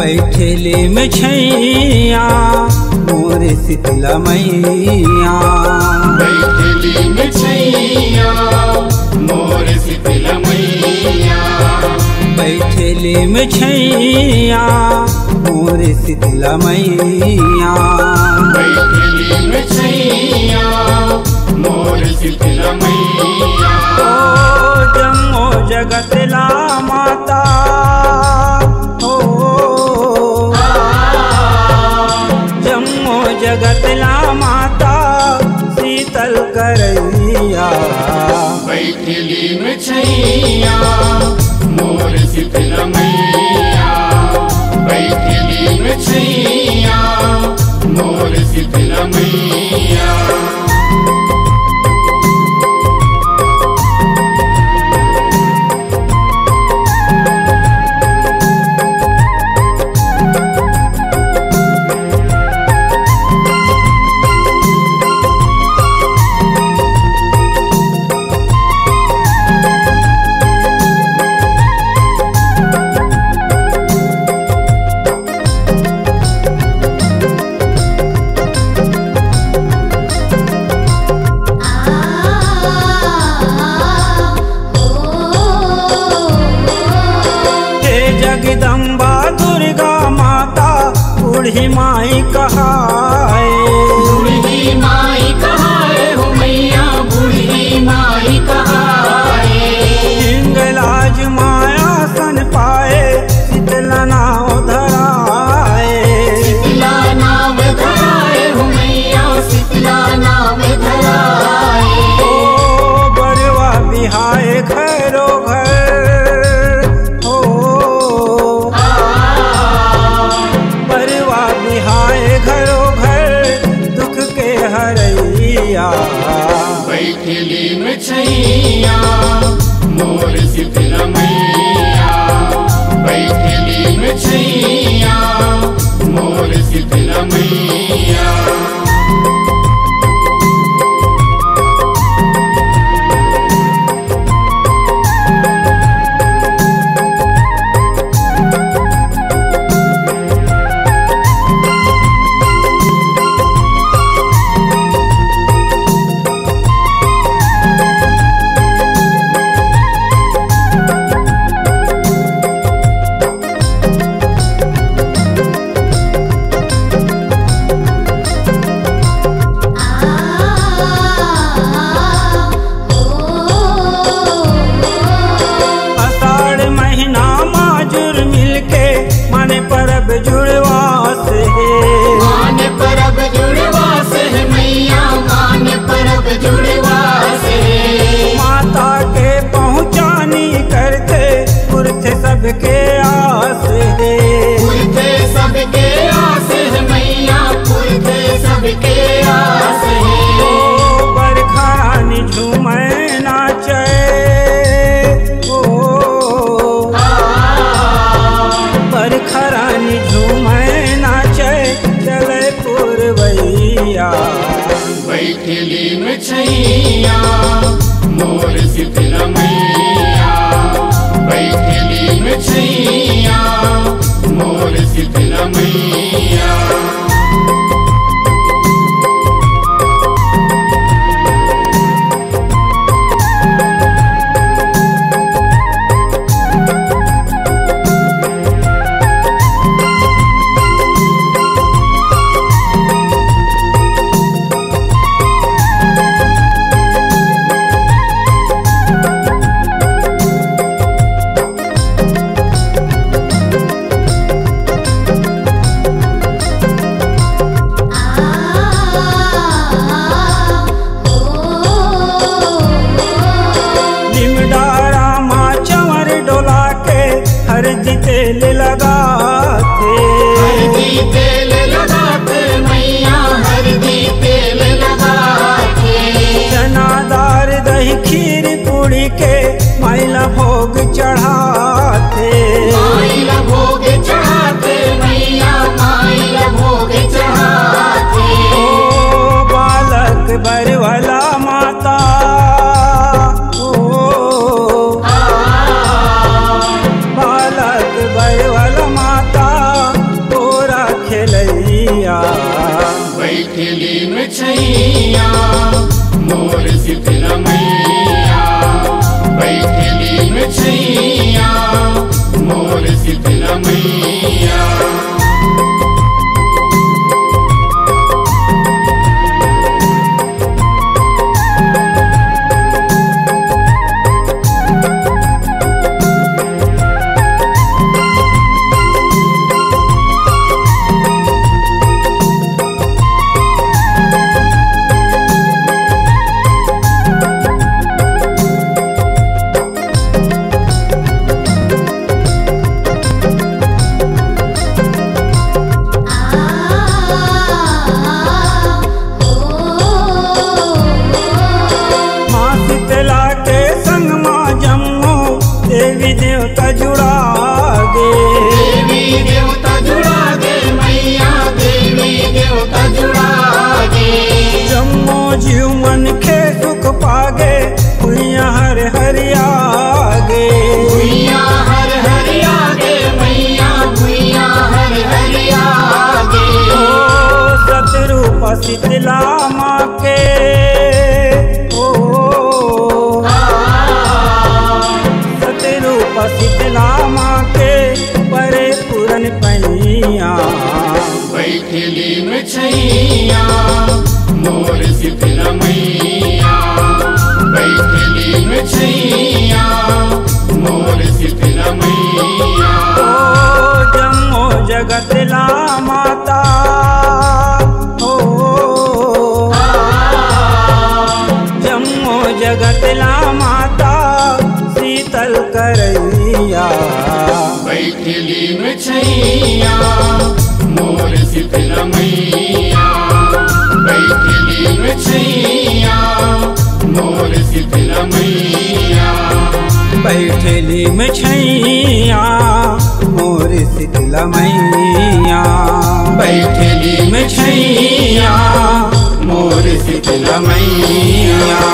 बैठेली में छैया मोर शीतला मैया, बैठेली में छैया मोर शीतला मैया, बैठेली में छैया मोर शीतला मैया, बैठेली में छैया मोर शीतला मैया। ओ जमो जगतला माता जमो जगतला माता शीतल करैया, बैठेली में छैया मोर शीतला मैया, बैठेली में छैया मोर शीतला मैया। जगदम्बा दुर्गा माता बूढ़ी माई कहाए, बूढ़ी माई कहाए हो मैया, बूढ़ी माई कहाए। हिंगलाज माया सन पाए शीतला नाव धराए, शीतला नाम धराए हो मैया, शीतला नाम धराए। ओ बरवा बिहाए घरो घर, बरवा बिहाए घरो घर दुख के हरैया, बैठेली में छैया मोर शीतला मैया, बैठेली में छैया मोर शीतला मैया। परब जुड़वा से मान परब जुड़वा से मैया, मान परब जुड़वा से। माता के पहुँचानी करते पुरखे सबके आस है, पुरखे सबके आस है मैया, पुरखे सबके आस है। ओ बरखा रानी झूमे नाचे, बरखा रानी झूमे नाचे चले पुरवैया, बैठेली में छैया मोर शीतला मैया, बैठेली में छैया मोर शीतला मैया। हरदी तेल लगाते, हरदी तेल लगाते मैया, हरदी तेल लगाते। चनादार दही खीर पूड़ी के माइला भोग चढ़ाते, माइला भोग चढ़ाते मैया, माइला भोग चढ़ाते। ओ बालक बरवला माता, बालक बरवला माता बैठली में छैया मोर शीतला मैया, बैठली में छैया मोर शीतला मैया। देवी देवता जुड़ा गे मैया, देवी देवता जुड़ा गे। जम्मो जीव मन के सुख पागे, भुइया हर हरियागे, भुइया हर हरियागे मैया, भुइया हर हरियागे। ओ सतरूप शीतला माँ के, शीतला माँ के परे पूरन पैया, बैठली में छैया मोर शीतला मैया, बैठली में छैया मोर शीतला मैया। ओ जम्मो जगत ला माता, ओ जम्मो जगत ला माता शीतल करैया, बैठली में छैया मोर शीतला मैया, बैठली में छैया मोर शीतला मैया, बैठली में छैया मोर शीतला मैया, बैठली में छैया मोर शीतला मैया।